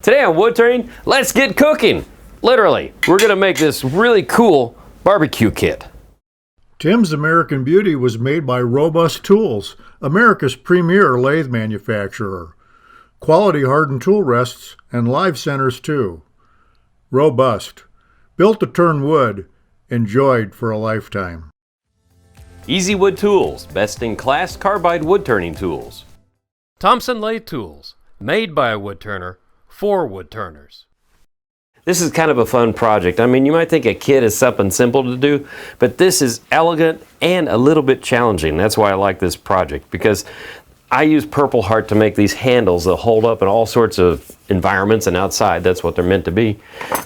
Today on Woodturning, let's get cooking. Literally, we're gonna make this really cool barbecue kit. Tim's American Beauty was made by Robust Tools, America's premier lathe manufacturer. Quality hardened tool rests and live centers too. Robust. Built to turn wood. Enjoyed for a lifetime. Easy Wood Tools, best in class carbide wood turning tools. Thompson Lathe Tools, made by a wood turner, for wood turners. This is kind of a fun project. I mean, you might think a kit is something simple to do, but this is elegant and a little bit challenging. That's why I like this project, because I use Purple Heart to make these handles that hold up in all sorts of environments and outside. That's what they're meant to be.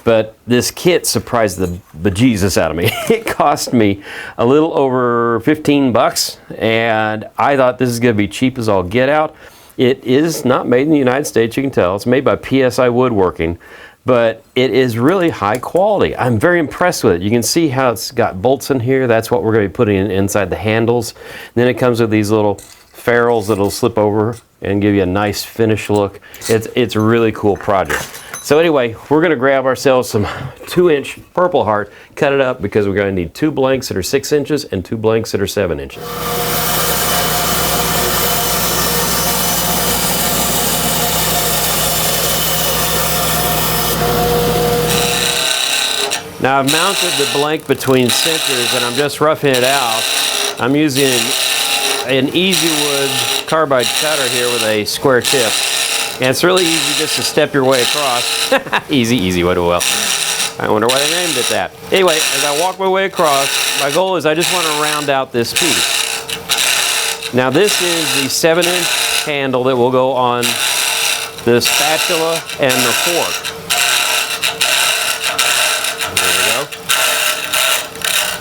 But this kit surprised the bejesus out of me. It cost me a little over 15 bucks, and I thought this is going to be cheap as all get out. It is not made in the United States, you can tell. It's made by PSI Woodworking, but it is really high quality. I'm very impressed with it. You can see how it's got bolts in here. That's what we're going to be putting inside the handles. Then it comes with these little ferrules that'll slip over and give you a nice finish look. It's a really cool project. So anyway, we're going to grab ourselves some 2-inch Purple Heart, cut it up because we're going to need 2 blanks that are 6 inches and 2 blanks that are 7 inches. Now I've mounted the blank between centers and I'm just roughing it out. I'm using an Easy Wood carbide cutter here with a square tip. And it's really easy just to step your way across. Easy, what well. I wonder why they named it that. Anyway, as I walk my way across, my goal is I just want to round out this piece. Now this is the 7-inch handle that will go on the spatula and the fork.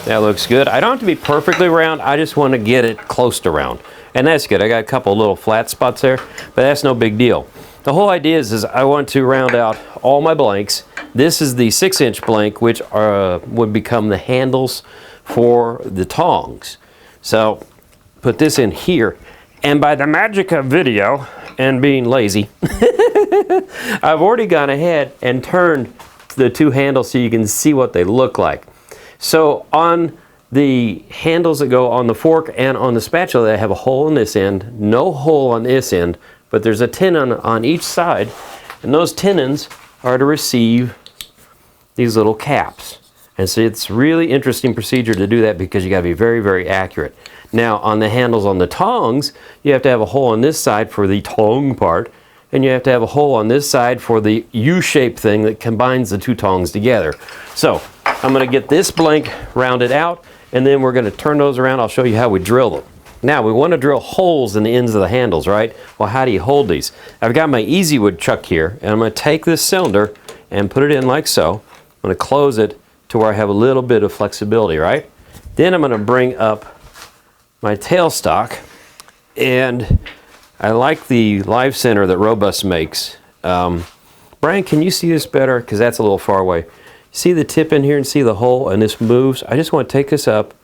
That looks good. I don't have to be perfectly round, I just want to get it close to round. And that's good. I got a couple little flat spots there, but that's no big deal. The whole idea is I want to round out all my blanks. This is the 6-inch blank, which would become the handles for the tongs. So put this in here, and by the magic of video and being lazy, I've already gone ahead and turned the 2 handles so you can see what they look like. So on the handles that go on the fork and on the spatula, they have a hole in this end, no hole on this end, but there's a tenon on each side, and those tenons are to receive these little caps. And so it's really interesting procedure to do that because you got to be very, very accurate. Now on the handles on the tongs, you have to have a hole on this side for the tong part, and you have to have a hole on this side for the U-shaped thing that combines the 2 tongs together. So I'm going to get this blank rounded out, and then we're going to turn those around. I'll show you how we drill them. Now we want to drill holes in the ends of the handles, right? Well, how do you hold these? I've got my Easy Wood chuck here, and I'm going to take this cylinder and put it in like so. I'm going to close it to where I have a little bit of flexibility, right? Then I'm going to bring up my tailstock, and I like the live center that Robust makes. Brian, can you see this better? Because that's a little far away. See the tip in here and see the hole, and this moves? I just want to take this up,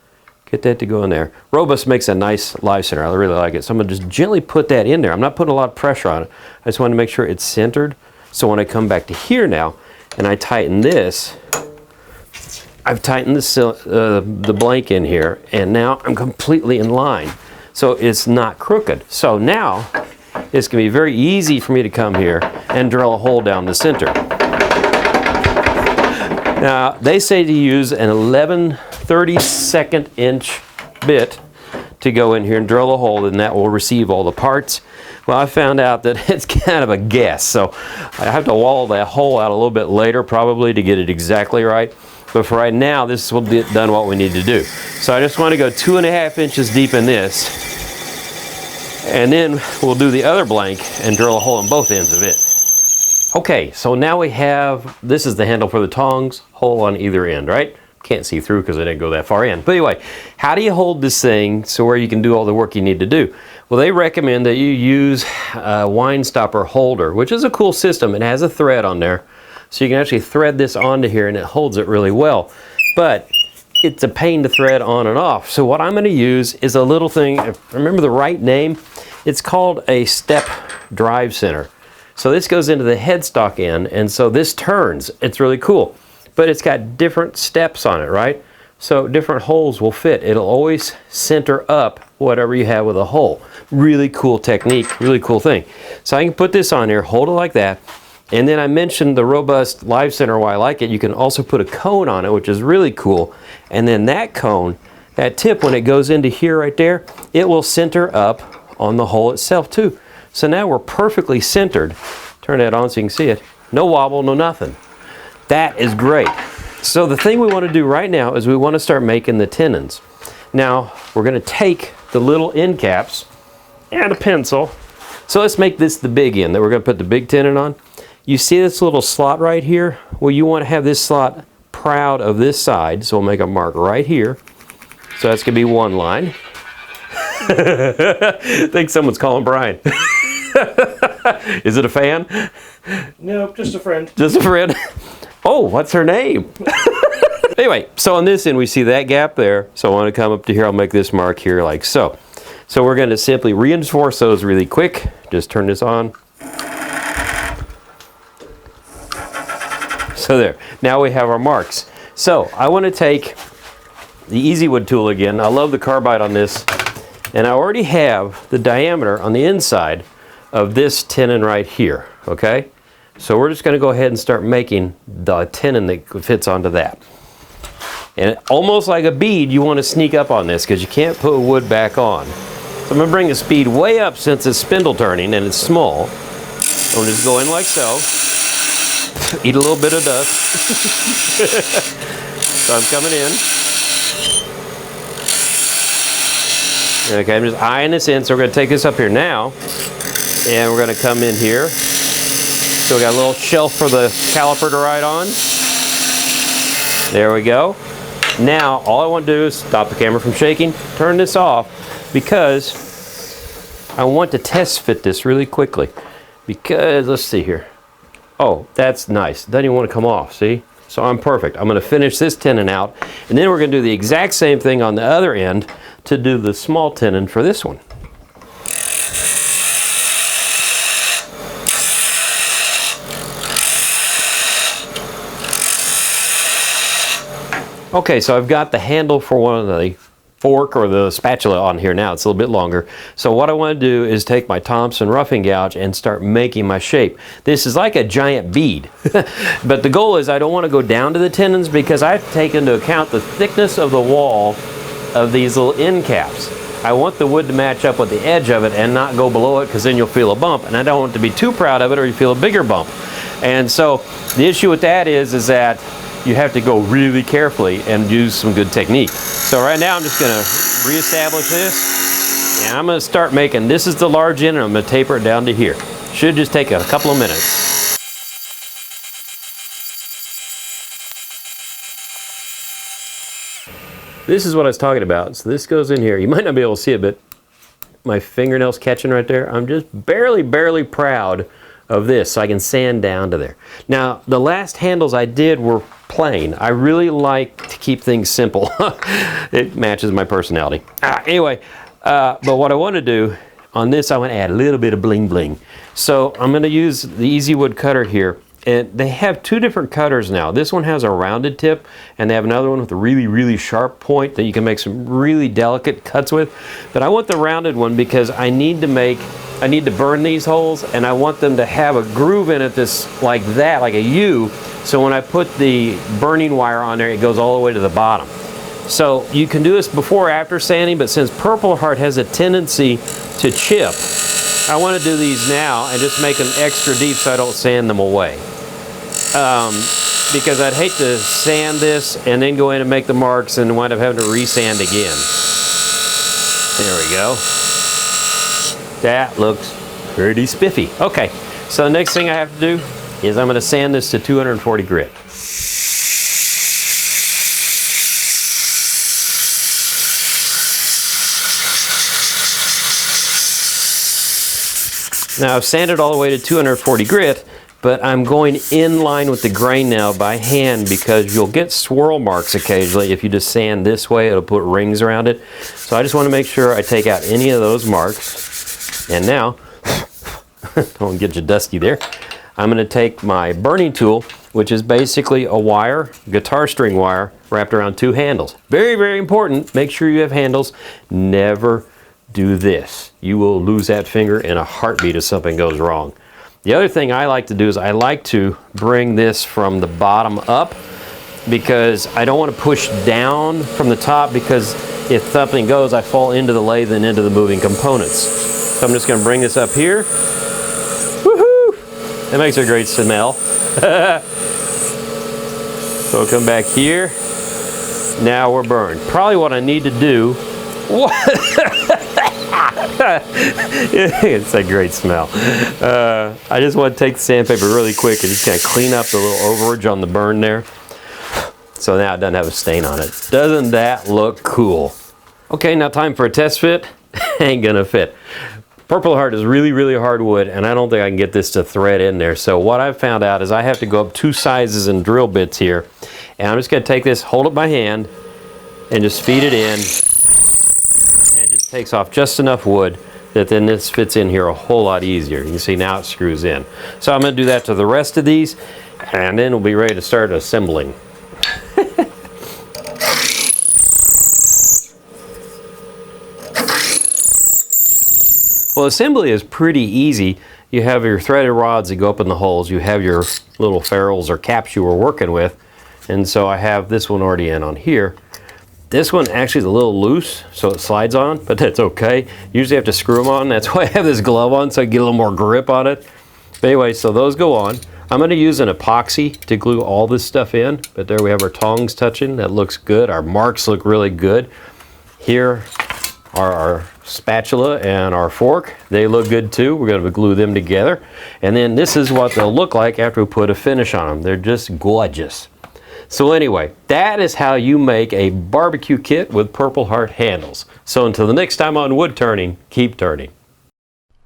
get that to go in there. Robust makes a nice live center. I really like it. So I'm going to just gently put that in there. I'm not putting a lot of pressure on it. I just want to make sure it's centered. So when I come back to here now and I tighten this, I've tightened the blank in here, and now I'm completely in line. So it's not crooked. So now it's going to be very easy for me to come here and drill a hole down the center. Now they say to use an 11/32 inch bit to go in here and drill a hole, and that will receive all the parts. Well, I found out that it's kind of a guess, so I have to wall that hole out a little bit later probably to get it exactly right. But for right now, this will get done what we need to do. So I just want to go 2.5 inches deep in this, and then we'll do the other blank and drill a hole in both ends of it. Okay, so now we have, this is the handle for the tongs, hole on either end, right? Can't see through because I didn't go that far in. But anyway, how do you hold this thing so where you can do all the work you need to do? Well, they recommend that you use a wine stopper holder, which is a cool system. It has a thread on there, so you can actually thread this onto here and it holds it really well. But it's a pain to thread on and off. So what I'm going to use is a little thing, if I remember the right name, it's called a step drive center. So this goes into the headstock end, and so this turns. It's really cool. But it's got different steps on it, right? So different holes will fit. It'll always center up whatever you have with a hole. Really cool technique, really cool thing. So I can put this on here, hold it like that, and then I mentioned the robust live center, why I like it. You can also put a cone on it, which is really cool. And then that cone, that tip, when it goes into here right there, it will center up on the hole itself too. So now we're perfectly centered. Turn that on so you can see it. No wobble, no nothing. That is great. So the thing we want to do right now is we want to start making the tenons. Now we're going to take the little end caps and a pencil. So let's make this the big end that we're going to put the big tenon on. You see this little slot right here? Well, you want to have this slot proud of this side, so we'll make a mark right here. So that's going to be one line. I think someone's calling Brian. Is it a fan? No, just a friend. Just a friend? Oh, what's her name? Anyway, so on this end we see that gap there. So I want to come up to here, I'll make this mark here like so. So we're going to simply reinforce those really quick. Just turn this on. So there, now we have our marks. So I want to take the Easy Wood tool again. I love the carbide on this. And I already have the diameter on the inside of this tenon right here, okay? So we're just going to go ahead and start making the tenon that fits onto that. And almost like a bead, you want to sneak up on this because you can't put wood back on. So I'm going to bring the speed way up since it's spindle turning and it's small. I'm just go in like so. Eat a little bit of dust. So I'm coming in. Okay, I'm just eyeing this in, so we're going to take this up here now, and we're going to come in here. So we got a little shelf for the caliper to ride on. There we go. Now, all I want to do is stop the camera from shaking, turn this off, because I want to test fit this really quickly. Because, let's see here. Oh, that's nice. Doesn't even want to come off, see? So I'm perfect. I'm going to finish this tenon out, and then we're going to do the exact same thing on the other end to do the small tenon for this one. Okay, so I've got the handle for one of the fork or the spatula on here now. It's a little bit longer. So what I want to do is take my Thompson roughing gouge and start making my shape. This is like a giant bead. But the goal is I don't want to go down to the tenons because I have to take into account the thickness of the wall of these little end caps. I want the wood to match up with the edge of it and not go below it because then you'll feel a bump, and I don't want to be too proud of it or you feel a bigger bump. And so the issue with that is that you have to go really carefully and use some good technique. So right now I'm just going to reestablish this, and I'm going to start making, this is the large end, and I'm going to taper it down to here. Should just take a couple of minutes. This is what I was talking about. So this goes in here. You might not be able to see it, but my fingernail's catching right there. I'm just barely proud of this, so I can sand down to there. Now, the last handles I did were plain. I really like to keep things simple. It matches my personality. Anyway, but what I want to do on this, I want to add a little bit of bling bling. So I'm going to use the Easy Wood cutter here. And they have two different cutters now. This one has a rounded tip, and they have another one with a really sharp point that you can make some really delicate cuts with. But I want the rounded one because I need to burn these holes, and I want them to have a groove in it that's like that, like a U. So when I put the burning wire on there, it goes all the way to the bottom. So you can do this before or after sanding, but since Purple Heart has a tendency to chip, I want to do these now and just make them extra deep so I don't sand them away. Because I'd hate to sand this and then go in and make the marks and wind up having to re-sand again. There we go. That looks pretty spiffy. Okay, so the next thing I have to do is I'm going to sand this to 240 grit. Now I've sanded all the way to 240 grit, but I'm going in line with the grain now by hand because you'll get swirl marks occasionally. If you just sand this way, it'll put rings around it. So I just want to make sure I take out any of those marks. And now, Don't get you dusty there. I'm going to take my burning tool, which is basically a wire, guitar string wire, wrapped around 2 handles. Very, very important. Make sure you have handles. Never do this. You will lose that finger in a heartbeat if something goes wrong. The other thing I like to do is I like to bring this from the bottom up, because I don't want to push down from the top, because if something goes, I fall into the lathe and into the moving components. So I'm just going to bring this up here. Woohoo! That makes a great smell. So we'll come back here. Now we're burned. Probably what I need to do. It's a great smell. I just want to take the sandpaper really quick and just kind of clean up the little overage on the burn there. So now it doesn't have a stain on it. Doesn't that look cool? Okay, now time for a test fit. Ain't gonna fit. Purple Heart is really, really hard wood, and I don't think I can get this to thread in there. So what I've found out is I have to go up 2 sizes in drill bits here. And I'm just gonna take this, hold it by hand, and just feed it in. And it just takes off just enough wood that then this fits in here a whole lot easier. You can see now it screws in. So I'm gonna do that to the rest of these, and then we'll be ready to start assembling. Well, assembly is pretty easy. You have your threaded rods that go up in the holes. You have your little ferrules or caps you were working with. And so I have this one already in on here. This one actually is a little loose, so it slides on, but that's okay. Usually I have to screw them on. That's why I have this glove on, so I get a little more grip on it. But anyway, so those go on. I'm going to use an epoxy to glue all this stuff in. But there we have our tongs touching. That looks good. Our marks look really good. Here are our spatula and our fork. They look good too. We're going to glue them together. And then this is what they'll look like after we put a finish on them. They're just gorgeous. So anyway, that is how you make a barbecue kit with Purple Heart handles. So until the next time on Wood Turning, keep turning.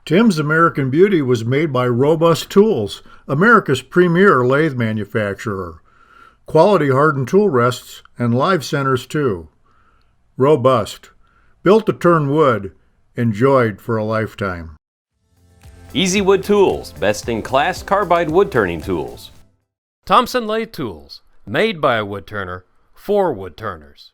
Tim's American Beauty was made by Robust Tools, America's premier lathe manufacturer. Quality hardened tool rests and live centers too. Robust. Built to turn wood, enjoyed for a lifetime. Easy Wood Tools, best in class carbide wood turning tools. Thompson lathe tools, made by a woodturner for woodturners.